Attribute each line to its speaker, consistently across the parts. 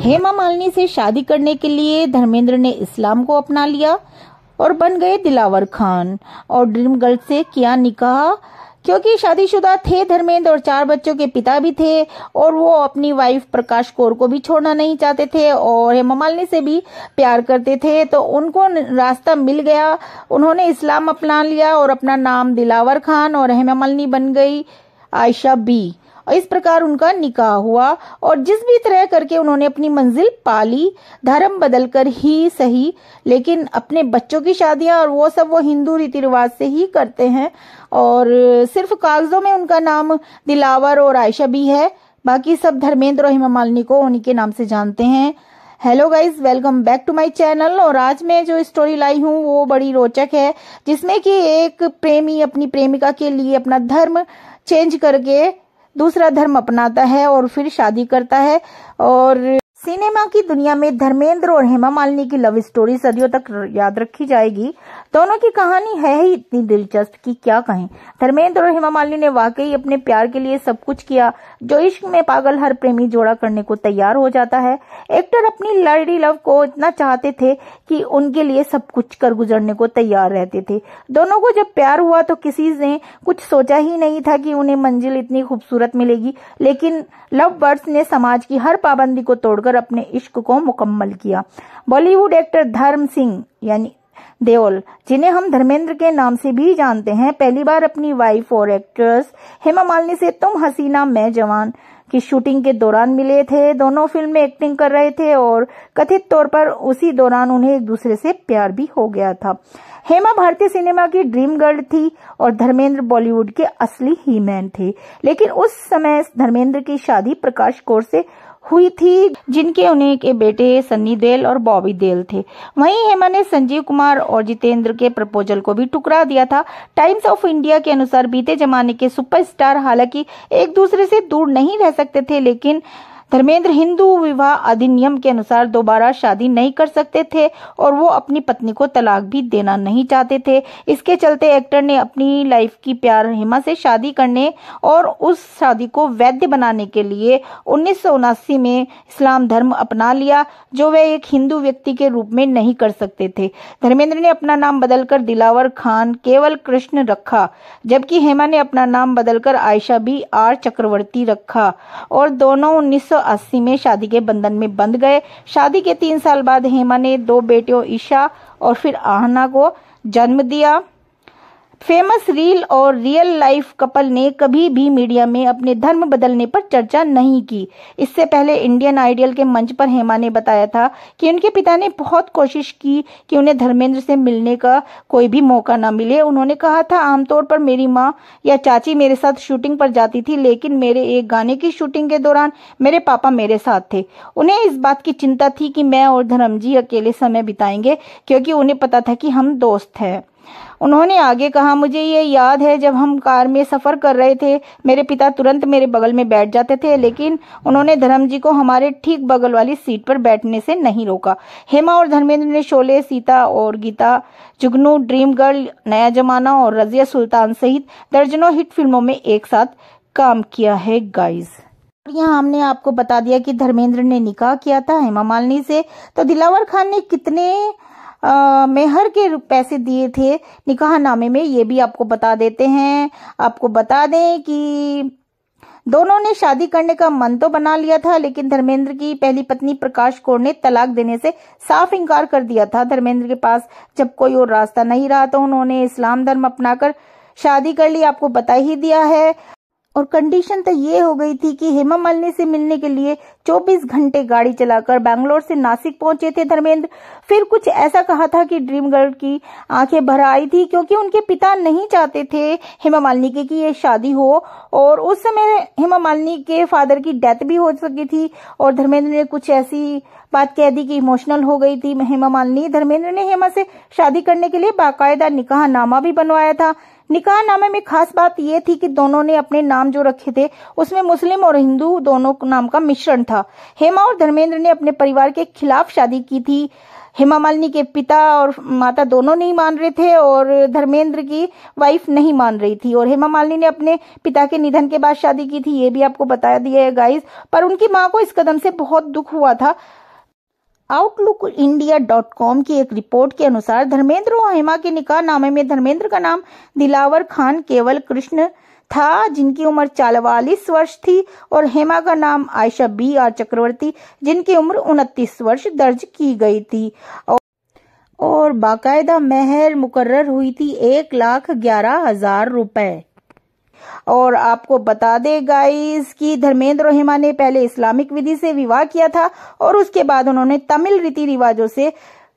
Speaker 1: हेमा मालिनी से शादी करने के लिए धर्मेंद्र ने इस्लाम को अपना लिया और बन गए दिलावर खान और ड्रीम गर्ल से किया निकाह। क्योंकि शादीशुदा थे धर्मेंद्र और 4 बच्चों के पिता भी थे और वो अपनी वाइफ प्रकाश कौर को भी छोड़ना नहीं चाहते थे और हेमा मालिनी से भी प्यार करते थे, तो उनको रास्ता मिल गया। उन्होंने इस्लाम अपना लिया और अपना नाम दिलावर खान और हेमा मालिनी बन गई आयशा बी। और इस प्रकार उनका निकाह हुआ और जिस भी तरह करके उन्होंने अपनी मंजिल पाली, धर्म बदलकर ही सही, लेकिन अपने बच्चों की शादियां और वो सब वो हिंदू रीति रिवाज से ही करते हैं और सिर्फ कागजों में उनका नाम दिलावर और आयशा भी है, बाकी सब धर्मेंद्र और हेमा मालिनी को उन्हीं के नाम से जानते हैं। Hello guys, welcome back to my channel. और आज मैं जो स्टोरी लाई हूँ वो बड़ी रोचक है, जिसमें कि एक प्रेमी अपनी प्रेमिका के लिए अपना धर्म चेंज करके दूसरा धर्म अपनाता है और फिर शादी करता है। और सिनेमा की दुनिया में धर्मेंद्र और हेमा मालिनी की लव स्टोरी सदियों तक याद रखी जाएगी। दोनों की कहानी है ही इतनी दिलचस्प कि क्या कहें। धर्मेंद्र और हेमा मालिनी ने वाकई अपने प्यार के लिए सब कुछ किया जो इश्क में पागल हर प्रेमी जोड़ा करने को तैयार हो जाता है। एक्टर अपनी लड़ी लव को इतना चाहते थे कि उनके लिए सब कुछ कर गुजरने को तैयार रहते थे। दोनों को जब प्यार हुआ तो किसी ने कुछ सोचा ही नहीं था कि उन्हें मंजिल इतनी खूबसूरत मिलेगी, लेकिन लव बर्ड्स ने समाज की हर पाबंदी को तोड़कर अपने इश्क को मुकम्मल किया। बॉलीवुड एक्टर धर्म सिंह यानी देओल, जिन्हें हम धर्मेंद्र के नाम से भी जानते हैं, पहली बार अपनी वाइफ और एक्ट्रेस हेमा मालिनी से तुम हसीना मैं जवान की शूटिंग के दौरान मिले थे। दोनों फिल्म में एक्टिंग कर रहे थे और कथित तौर पर उसी दौरान उन्हें एक दूसरे से प्यार भी हो गया था। हेमा भारतीय सिनेमा की ड्रीम गर्ल थी और धर्मेंद्र बॉलीवुड के असली ही मैन थे, लेकिन उस समय धर्मेंद्र की शादी प्रकाश कौर से हुई थी, जिनके उन्हें के बेटे सन्नी देओल और बॉबी देओल थे। वहीं हेमा ने संजीव कुमार और जितेंद्र के प्रपोजल को भी ठुकरा दिया था। टाइम्स ऑफ इंडिया के अनुसार बीते जमाने के सुपरस्टार हालांकि एक दूसरे से दूर नहीं रह सकते थे, लेकिन धर्मेंद्र हिंदू विवाह अधिनियम के अनुसार दोबारा शादी नहीं कर सकते थे और वो अपनी पत्नी को तलाक भी देना नहीं चाहते थे। इसके चलते एक्टर ने अपनी लाइफ की प्यार हेमा से शादी करने और उस शादी को वैध बनाने के लिए 1979 में इस्लाम धर्म अपना लिया, जो वे एक हिंदू व्यक्ति के रूप में नहीं कर सकते थे। धर्मेंद्र ने अपना नाम बदलकर दिलावर खान केवल कृष्ण रखा, जबकि हेमा ने अपना नाम बदलकर आयशा बी आर चक्रवर्ती रखा और दोनों 1980 में शादी के बंधन में बंध गए। शादी के 3 साल बाद हेमा ने 2 बेटियों ईशा और फिर आहना को जन्म दिया। फेमस रील और रियल लाइफ कपल ने कभी भी मीडिया में अपने धर्म बदलने पर चर्चा नहीं की। इससे पहले इंडियन आइडल के मंच पर हेमा ने बताया था कि उनके पिता ने बहुत कोशिश की कि उन्हें धर्मेंद्र से मिलने का कोई भी मौका न मिले। उन्होंने कहा था, आमतौर पर मेरी माँ या चाची मेरे साथ शूटिंग पर जाती थी, लेकिन मेरे एक गाने की शूटिंग के दौरान मेरे पापा मेरे साथ थे। उन्हें इस बात की चिंता थी कि मैं और धर्म जी अकेले समय बिताएंगे, क्योंकि उन्हें पता था कि हम दोस्त हैं। उन्होंने आगे कहा, मुझे ये याद है जब हम कार में सफर कर रहे थे, मेरे पिता तुरंत मेरे बगल में बैठ जाते थे, लेकिन उन्होंने धर्म जी को हमारे ठीक बगल वाली सीट पर बैठने से नहीं रोका। हेमा और धर्मेंद्र ने शोले, सीता और गीता, जुगनू, ड्रीम गर्ल, नया जमाना और रजिया सुल्तान सहित दर्जनों हिट फिल्मों में एक साथ काम किया है गाइज। यहाँ हमने आपको बता दिया कि धर्मेंद्र ने निकाह किया था हेमा मालिनी से, तो दिलावर खान ने कितने मेहर के पैसे दिए थे निकाहनामे में, ये भी आपको बता देते हैं। आपको बता दें कि दोनों ने शादी करने का मन तो बना लिया था, लेकिन धर्मेंद्र की पहली पत्नी प्रकाश कौर ने तलाक देने से साफ इनकार कर दिया था। धर्मेंद्र के पास जब कोई और रास्ता नहीं रहा तो उन्होंने इस्लाम धर्म अपनाकर शादी कर ली, आपको बता ही दिया है। और कंडीशन तो ये हो गई थी कि हेमा मालिनी से मिलने के लिए 24 घंटे गाड़ी चलाकर बैंगलोर से नासिक पहुंचे थे धर्मेंद्र। फिर कुछ ऐसा कहा था कि ड्रीम गर्ल की आंखें भर आई थी, क्योंकि उनके पिता नहीं चाहते थे हेमा मालिनी के कि ये शादी हो, और उस समय हेमा मालिनी के फादर की डेथ भी हो सकी थी। और धर्मेंद्र ने कुछ ऐसी बात कह दी कि इमोशनल हो गई थी हेमा मालिनी। धर्मेंद्र ने हेमा से शादी करने के लिए बाकायदा निकाहनामा भी बनवाया था। निकाहनामे में खास बात यह थी कि दोनों ने अपने नाम जो रखे थे उसमें मुस्लिम और हिंदू दोनों नाम का मिश्रण था। हेमा और धर्मेंद्र ने अपने परिवार के खिलाफ शादी की थी। हेमा मालिनी के पिता और माता दोनों नहीं मान रहे थे और धर्मेंद्र की वाइफ नहीं मान रही थी। और हेमा मालिनी ने अपने पिता के निधन के बाद शादी की थी, ये भी आपको बता दिया है गाइस। पर उनकी मां को इस कदम से बहुत दुख हुआ था। Outlook.India.com की एक रिपोर्ट के अनुसार धर्मेंद्र और हेमा के निकाहनामे में धर्मेंद्र का नाम दिलावर खान केवल कृष्ण था, जिनकी उम्र 44 वर्ष थी, और हेमा का नाम आयशा B.R. चक्रवर्ती, जिनकी उम्र 29 वर्ष दर्ज की गई थी। और बाकायदा मेहर मुकर्रर हुई थी 1,11,000 रुपए। और आपको बता दे गाइस कि धर्मेंद्र और हेमा ने पहले इस्लामिक विधि से विवाह किया था और उसके बाद उन्होंने तमिल रीति रिवाजों से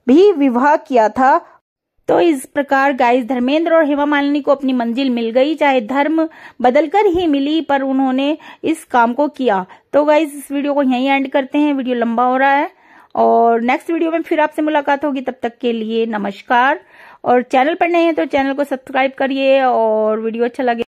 Speaker 1: भी विवाह किया था। तो इस प्रकार गाइस धर्मेंद्र और हेमा मालिनी को अपनी मंजिल मिल गई, चाहे धर्म बदलकर ही मिली, पर उन्होंने इस काम को किया। तो गाइस इस वीडियो को यहीं एंड करते हैं, वीडियो लंबा हो रहा है और नेक्स्ट वीडियो में फिर आपसे मुलाकात होगी। तब तक के लिए नमस्कार। और चैनल पर नए हैं तो चैनल को सब्सक्राइब करिए और वीडियो अच्छा लगे